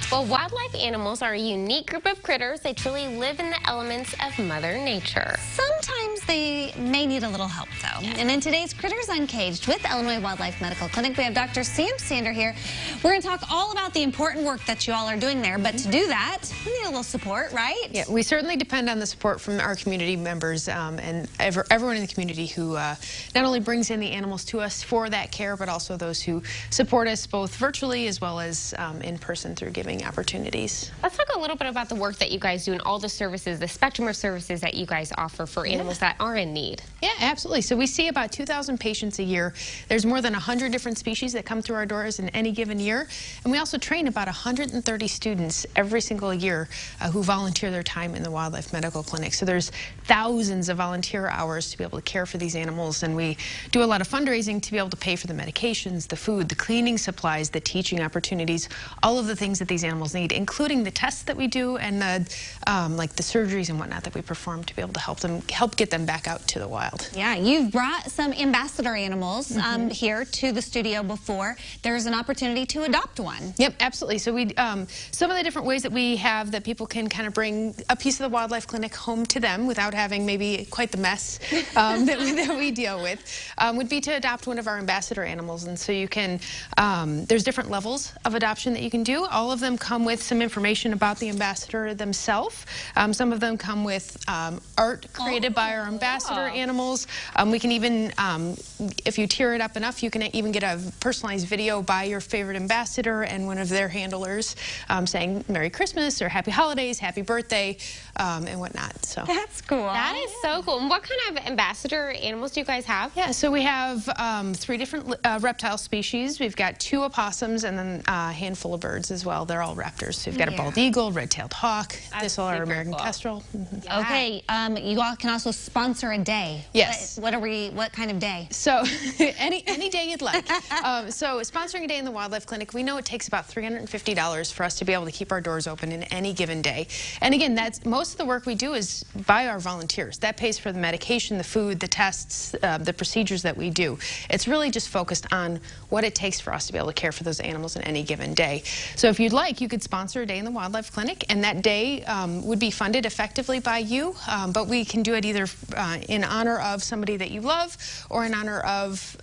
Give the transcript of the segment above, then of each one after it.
Well, wildlife animals are a unique group of critters. They truly live in the elements of Mother Nature. Sometimes they may need a little help, though. Yes. And in today's Critters Uncaged with Illinois Wildlife Medical Clinic, we have Dr. Sam Sander here. We're going to talk all about the important work that you all are doing there. But to do that, we need a little support, right? Yeah, we certainly depend on the support from our community members and everyone in the community who not only brings in the animals to us for that care, but also those who support us both virtually as well as in person through giving opportunities. Let's talk a little bit about the work that you guys do and all the services, the spectrum of services that you guys offer for animals that are in need. Yeah, absolutely. So we see about 2,000 patients a year. There's more than 100 different species that come through our doors in any given year. And we also train about 130 students every single year who volunteer their time in the Wildlife Medical Clinic. So there's thousands of volunteer hours to be able to care for these animals. And we do a lot of fundraising to be able to pay for the medications, the food, the cleaning supplies, the teaching opportunities, all of the things that these animals need, including the tests that we do and like the surgeries and whatnot that we perform to be able to help get them back out to the wild. Yeah, you've brought some ambassador animals here to the studio before. There's an opportunity to adopt one. Yep, absolutely. So we some of the different ways that we have that people can kind of bring a piece of the wildlife clinic home to them without having maybe quite the mess that we deal with would be to adopt one of our ambassador animals. And so you can there's different levels of adoption that you can do. All of them come with some information about the ambassador themselves. Some of them come with art created by our ambassador animals. We can even, if you tier it up enough, you can even get a personalized video by your favorite ambassador and one of their handlers saying Merry Christmas or Happy Holidays, Happy Birthday, and whatnot. So that's cool. That is so cool. And what kind of ambassador animals do you guys have? Yeah, so we have 3 different reptile species. We've got 2 opossums and then a handful of birds as well. They're all raptors. So we've got a bald eagle, red-tailed hawk. This is our American kestrel. Yeah. Okay, you all can also sponsor a day. Yes. What kind of day? So any day you'd like. So sponsoring a day in the Wildlife Clinic, we know it takes about $350 for us to be able to keep our doors open in any given day. And again, that's most of the work we do is by our volunteers. That pays for the medication, the food, the tests, the procedures that we do. It's really just focused on what it takes for us to be able to care for those animals in any given day. So if you'd like, you could sponsor a day in the Wildlife Clinic, and that day would be funded effectively by you, but we can do it either in honor of somebody that you love or in honor of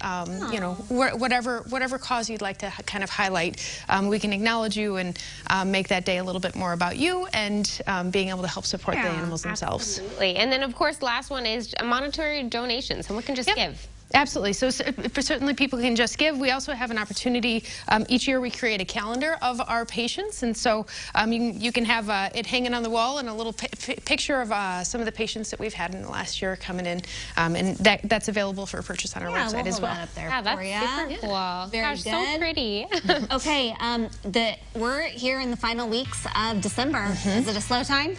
you know, whatever cause you'd like to kind of highlight. We can acknowledge you and make that day a little bit more about you and being able to help support the animals themselves. Absolutely. And then, of course, last one is monetary donations. Someone can just give. Absolutely. So certainly people can just give. We also have an opportunity. Each year we create a calendar of our patients. And so you can have it hanging on the wall and a little picture of some of the patients that we've had in the last year coming in. And that's available for purchase on our website as well. That up there that's super cool. Very Gosh, good. so pretty. Okay, we're here in the final weeks of December. Is it a slow time?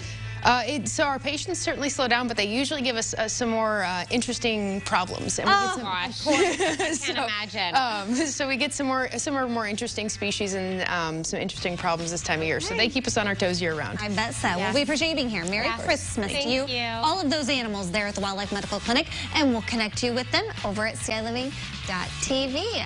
So our patients certainly slow down, but they usually give us some more interesting problems. And we get some, I can't imagine. So we get some more interesting species and some interesting problems this time of year. So they keep us on our toes year round. I bet so. Well, we appreciate you being here. Merry Christmas to you. All of those animals there at the Wildlife Medical Clinic, and we'll connect you with them over at skyliving.tv.